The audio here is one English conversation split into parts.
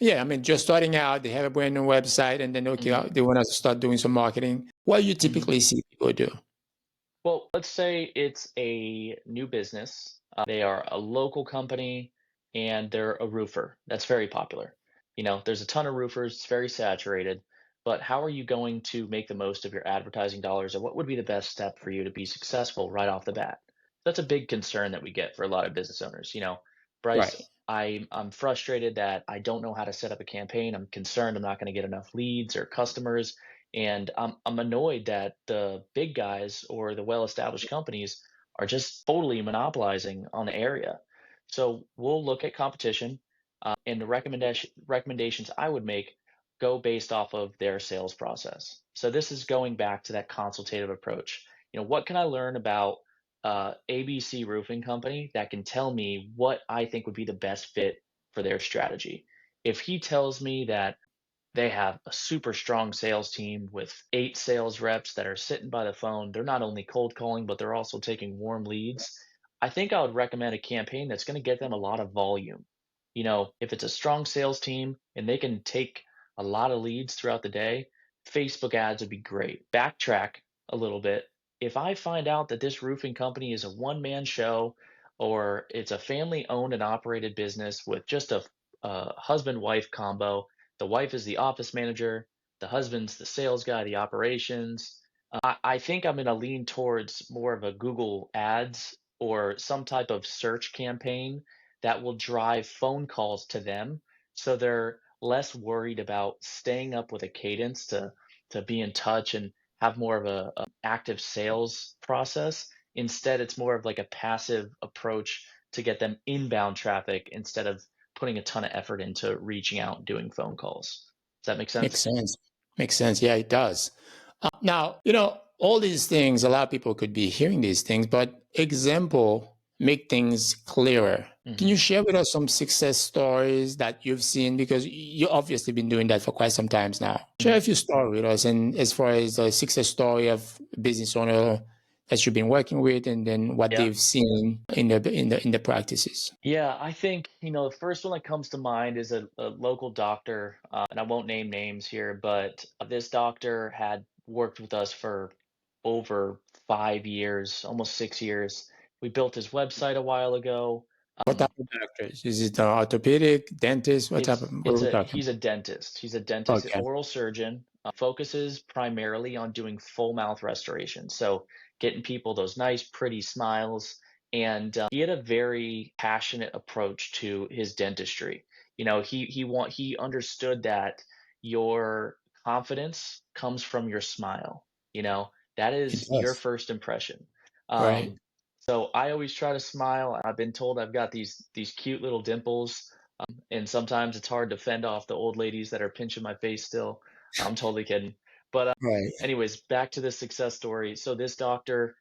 Yeah, I mean, just starting out, they have a brand new website, and then okay, Hmm. they want to start doing some marketing. What you Hmm. typically see people do? Well, let's say it's a new business. They are a local company and they're a roofer. That's very popular. There's a ton of roofers, it's very saturated. But how are you going to make the most of your advertising dollars, or what would be the best step for you to be successful right off the bat? That's a big concern that we get for a lot of business owners. Bryce, Right. I'm frustrated that I don't know how to set up a campaign. I'm concerned I'm not going to get enough leads or customers, and I'm annoyed that the big guys or the well-established companies are just totally monopolizing on the area. So we'll look at competition, and the recommendations I would make go based off of their sales process. So this is going back to that consultative approach. What can I learn about ABC Roofing Company that can tell me what I think would be the best fit for their strategy? If he tells me that they have a super strong sales team with 8 sales reps that are sitting by the phone. They're not only cold calling, but they're also taking warm leads. I think I would recommend a campaign that's going to get them a lot of volume. If it's a strong sales team and they can take a lot of leads throughout the day, Facebook ads would be great. Backtrack a little bit. If I find out that this roofing company is a one-man show, or it's a family owned and operated business with just a husband wife combo, the wife is the office manager, the husband's the sales guy, the operations. I think I'm going to lean towards more of a Google Ads or some type of search campaign that will drive phone calls to them, so they're less worried about staying up with a cadence to be in touch and have more of a active sales process. Instead, it's more of like a passive approach to get them inbound traffic instead of putting a ton of effort into reaching out and doing phone calls. Does that make Makes sense? sense. Makes sense. Yeah, it does. Now, all these things, a lot of people could be hearing these things, but example make things clearer. Can Hmm. you share with us some success stories that you've seen? Because you obviously been doing that for quite some times now. Share a Hmm. few stories with us, and as far as a success story of a business owner that you've been working with, and then what Yeah. they've seen in the practices. Yeah, I think, the first one that comes to mind is a local doctor, and I won't name names here, but this doctor had worked with us for over 5 years, almost 6 years. We built his website a while ago. What type Um, of doctors? Is it orthopedic, dentist? What type of, It's what are it's we a talking he's a dentist. He's a about? dentist, Okay. oral surgeon, focuses primarily on doing full mouth restoration. So getting people those nice, pretty smiles. And he had a very passionate approach to his dentistry. He understood that your confidence comes from your smile. That It is your does. first impression. Right. Um, so I always try to smile. I've been told I've got these cute little dimples, and sometimes it's hard to fend off the old ladies that are pinching my face still. I'm totally kidding. But Right. anyways, back to this success story. So this doctor,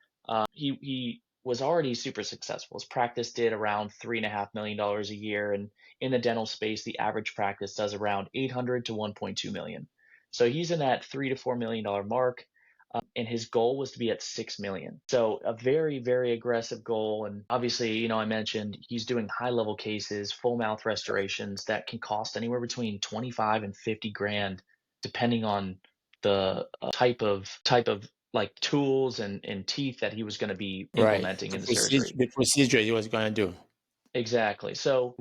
he was already super successful. His practice did around $3.5 million a year, and in the dental space, the average practice does around 800 to 1.2 million. So he's in that $3 to $4 million mark, and his goal was to be at 6 million. So a very, very aggressive goal. And obviously, I mentioned he's doing high level cases, full mouth restorations that can cost anywhere between 25 and 50 grand, depending on the type of like tools and teeth that he was going to be Right. implementing The in the procedure, surgery. the procedure he was going to do. Exactly. So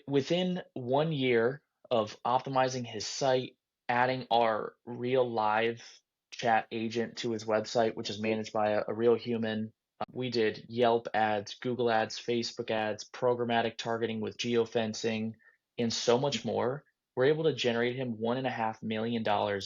within 1 year of optimizing his site, adding our real live chat agent to his website, which is managed by a real human, we did Yelp ads, Google ads, Facebook ads, programmatic targeting with geofencing, and so much more. We're able to generate him $1.5 million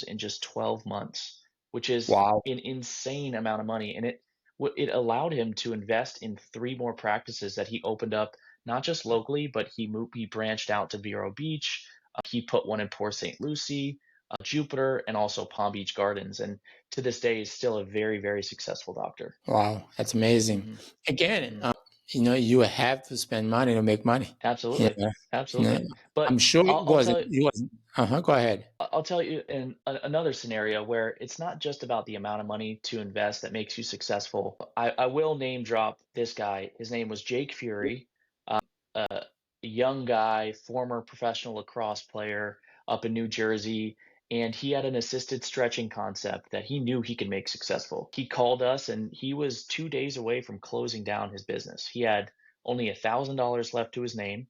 in just 12 months, which is Wow. an insane amount of money. And it allowed him to invest in 3 more practices that he opened up, not just locally, but he branched out to Vero Beach. He put one in Port St. Lucie, Jupiter, and also Palm Beach Gardens. And to this day, is still a very, very successful doctor. Wow. That's amazing. Hmm. Again, Hmm. you have to spend money to make money. Yeah. Absolutely, Yeah. absolutely. I'm But sure I'll, I'll tell you, it wasn't. Uh-huh. Go ahead. I'll tell you in another scenario where it's not just about the amount of money to invest that makes you successful. I will name drop this guy. His name was Jake Fury. Uh, young guy, former professional lacrosse player up in New Jersey, and he had an assisted stretching concept that he knew he could make successful. He called us and he was 2 days away from closing down his business. He had only $1,000 left to his name,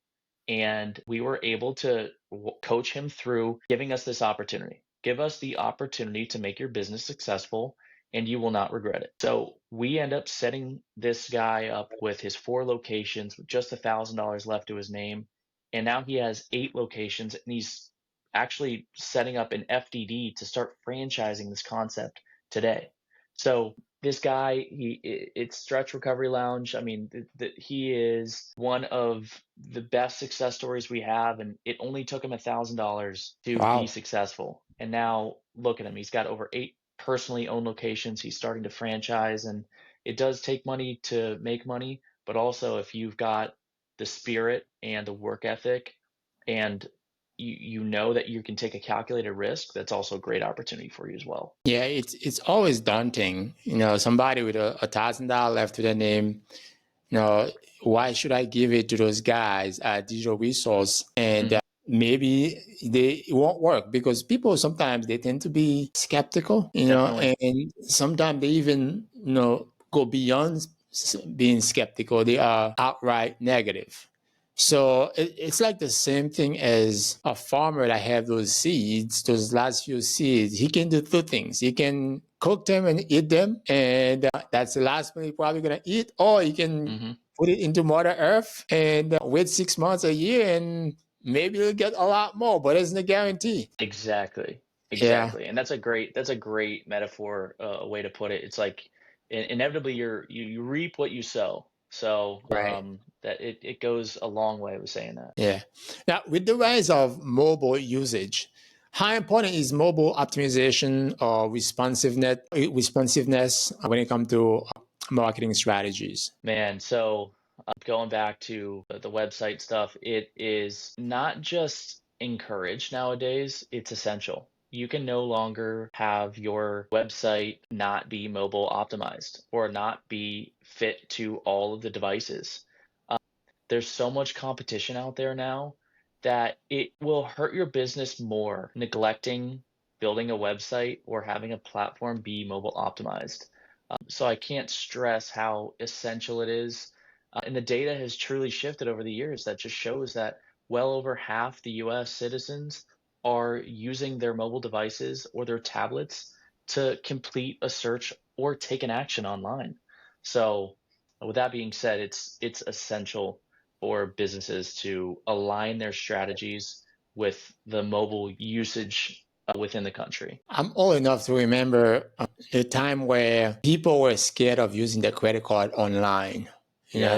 and we were able to coach him through giving us this opportunity. Give us the opportunity to make your business successful, and you will not regret it. So we end up setting this guy up with his 4 locations with just $1,000 left to his name. And now he has 8 locations, and he's actually setting up an FDD to start franchising this concept today. So this guy, it's Stretch Recovery Lounge. I mean, he is one of the best success stories we have, and it only took him $1,000 to be Wow. successful. And now look at him; he's got over 8 personally owned locations. He's starting to franchise, and it does take money to make money, but also if you've got the spirit and the work ethic, and you know that you can take a calculated risk, that's also a great opportunity for you as well. Yeah, it's always daunting. Somebody with $1,000 left to their name. Why should I give it to those guys at digital resource? And Mhm. maybe it won't work because people sometimes they tend to be skeptical, Definitely. and sometimes they even, go beyond being skeptical. They are outright negative. So it's like the same thing as a farmer that have those seeds, those last few seeds. He can do two things. He can cook them and eat them, and that's the last one he's probably gonna eat. Or he can Mhm. put it into Mother Earth and wait 6 months, a year, and maybe he'll get a lot more. But it's no guarantee. Exactly. Yeah, Exactly. And that's a great metaphor, a way to put it. It's like inevitably you reap what you sow. So right. that it goes a long way with saying that. Yeah. Now, with the rise of mobile usage, how important is mobile optimization or responsiveness when it comes to marketing strategies? Man, so going back to the website stuff, it is not just encouraged nowadays, it's essential. You can no longer have your website not be mobile optimized or not be fit to all of the devices. There's so much competition out there now that it will hurt your business more neglecting building a website or having a platform be mobile optimized. So I can't stress how essential it is. And the data has truly shifted over the years that just shows that well over half the US citizens are using their mobile devices or their tablets to complete a search or take an action online. So with that being said, it's essential for businesses to align their strategies with the mobile usage within the country. I'm old enough to remember the time where people were scared of using their credit card online. Yeah.